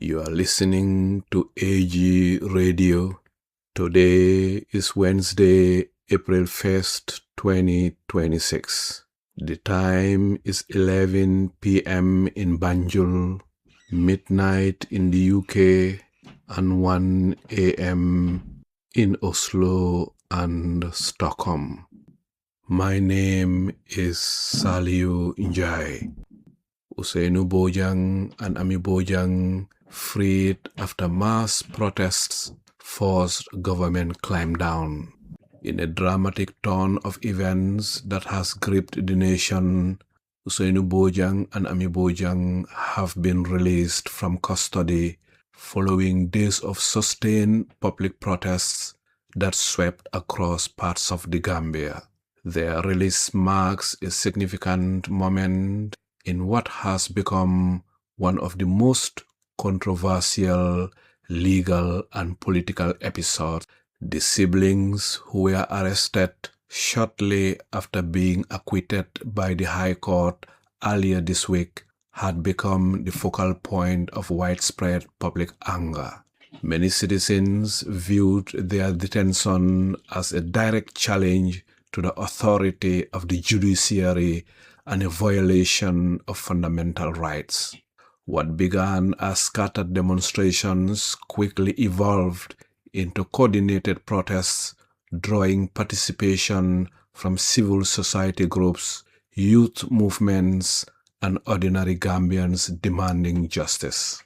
You are listening to AG Radio. Today is Wednesday, April 1st, 2026. The time is 11 p.m. in Banjul, midnight in the UK, and 1 a.m. in Oslo and Stockholm. My name is Saliu Njai. Ousainou and Amie Bojang freed after mass protests forced government climb down. In a dramatic turn of events that has gripped the nation, Ousainou and Amie Bojang have been released from custody following days of sustained public protests that swept across parts of the Gambia. Their release marks a significant moment in what has become one of the most controversial legal and political episodes. The siblings who were arrested shortly after being acquitted by the High Court earlier this week had become the focal point of widespread public anger. Many citizens viewed their detention as a direct challenge to the authority of the judiciary and a violation of fundamental rights. What began as scattered demonstrations quickly evolved into coordinated protests, drawing participation from civil society groups, youth movements, and ordinary Gambians demanding justice.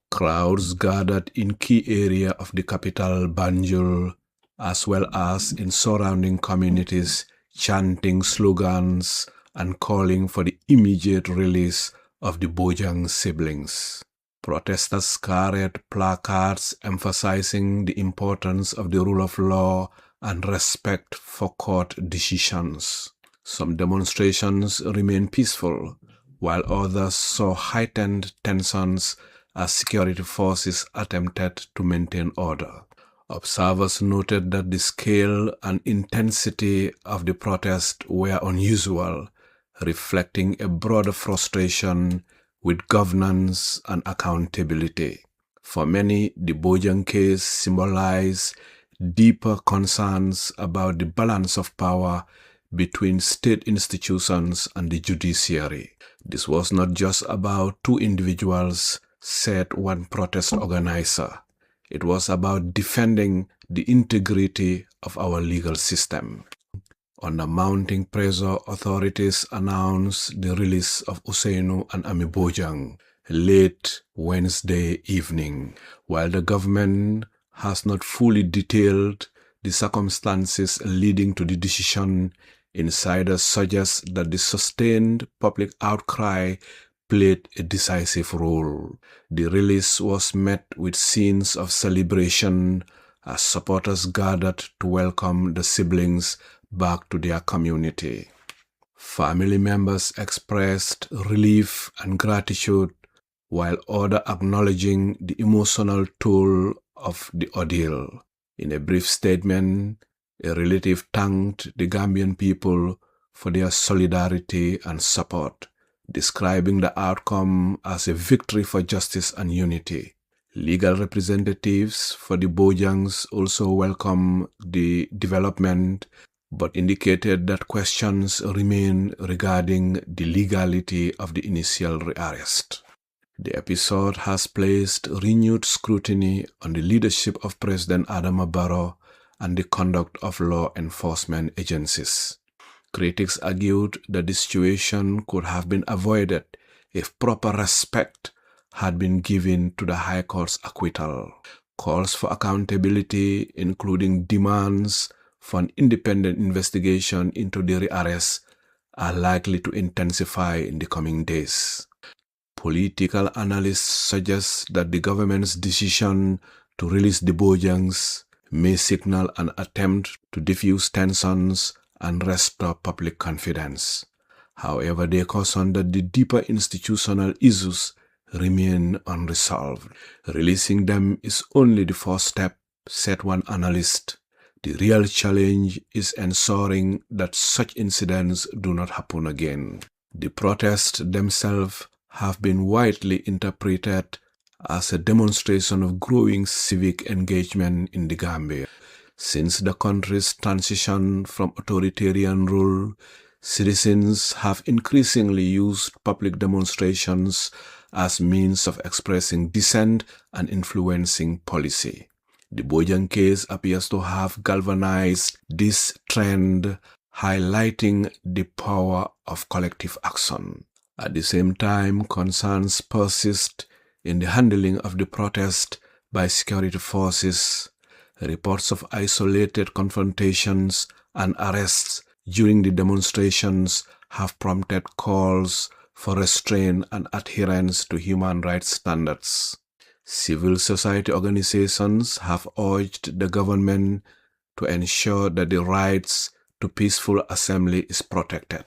Crowds gathered in key areas of the capital, Banjul, as well as in surrounding communities, chanting slogans and calling for the immediate release of the Bojang siblings. Protesters carried placards emphasizing the importance of the rule of law and respect for court decisions. Some demonstrations remained peaceful, while others saw heightened tensions as security forces attempted to maintain order. Observers noted that the scale and intensity of the protest were unusual, reflecting a broader frustration with governance and accountability. For many, the Bojang case symbolized deeper concerns about the balance of power between state institutions and the judiciary. This was not just about two individuals, said one protest organizer. It was about defending the integrity of our legal system. Under mounting pressure, authorities announced the release of Ousainou and Amie Bojang late Wednesday evening. While the government has not fully detailed the circumstances leading to the decision, insiders suggest that the sustained public outcry played a decisive role. The release was met with scenes of celebration as supporters gathered to welcome the siblings back to their community. Family members expressed relief and gratitude, while others acknowledging the emotional toll of the ordeal. In a brief statement, a relative thanked the Gambian people for their solidarity and support, describing the outcome as a victory for justice and unity. Legal representatives for the Bojangs also welcomed the development, but indicated that questions remain regarding the legality of the initial rearrest. The episode has placed renewed scrutiny on the leadership of President Adama Barrow and the conduct of law enforcement agencies. Critics argued that the situation could have been avoided if proper respect had been given to the High Court's acquittal. Calls for accountability, including demands for an independent investigation into the rearrest, are likely to intensify in the coming days. Political analysts suggest that the government's decision to release the Bojangs may signal an attempt to diffuse tensions and restore public confidence. However, they caution that the deeper institutional issues remain unresolved. Releasing them is only the first step, said one analyst. The real challenge is ensuring that such incidents do not happen again. The protests themselves have been widely interpreted as a demonstration of growing civic engagement in the Gambia. Since the country's transition from authoritarian rule, citizens have increasingly used public demonstrations as means of expressing dissent and influencing policy. The Bojang case appears to have galvanized this trend, highlighting the power of collective action. At the same time, concerns persist in the handling of the protest by security forces. Reports of isolated confrontations and arrests during the demonstrations have prompted calls for restraint and adherence to human rights standards. Civil society organizations have urged the government to ensure that the rights to peaceful assembly is protected.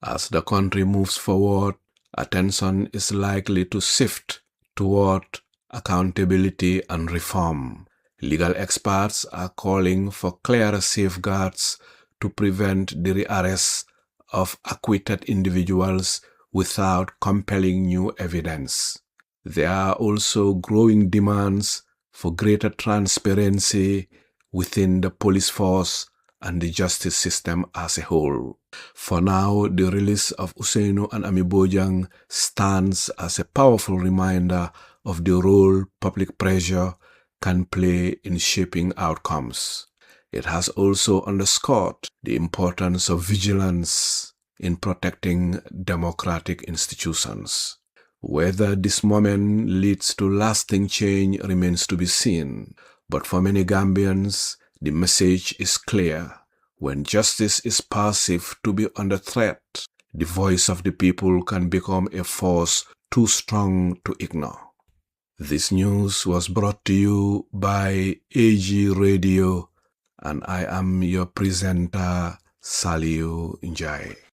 As the country moves forward, attention is likely to shift toward accountability and reform. Legal experts are calling for clearer safeguards to prevent the rearrest of acquitted individuals without compelling new evidence. There are also growing demands for greater transparency within the police force and the justice system as a whole. For now, the release of Ousainou and Amie Bojang stands as a powerful reminder of the role public pressure can play in shaping outcomes. It has also underscored the importance of vigilance in protecting democratic institutions. Whether this moment leads to lasting change remains to be seen, but for many Gambians, the message is clear. When justice is perceived to be under threat, the voice of the people can become a force too strong to ignore. This news was brought to you by AG Radio, and I am your presenter, Saliu Njai.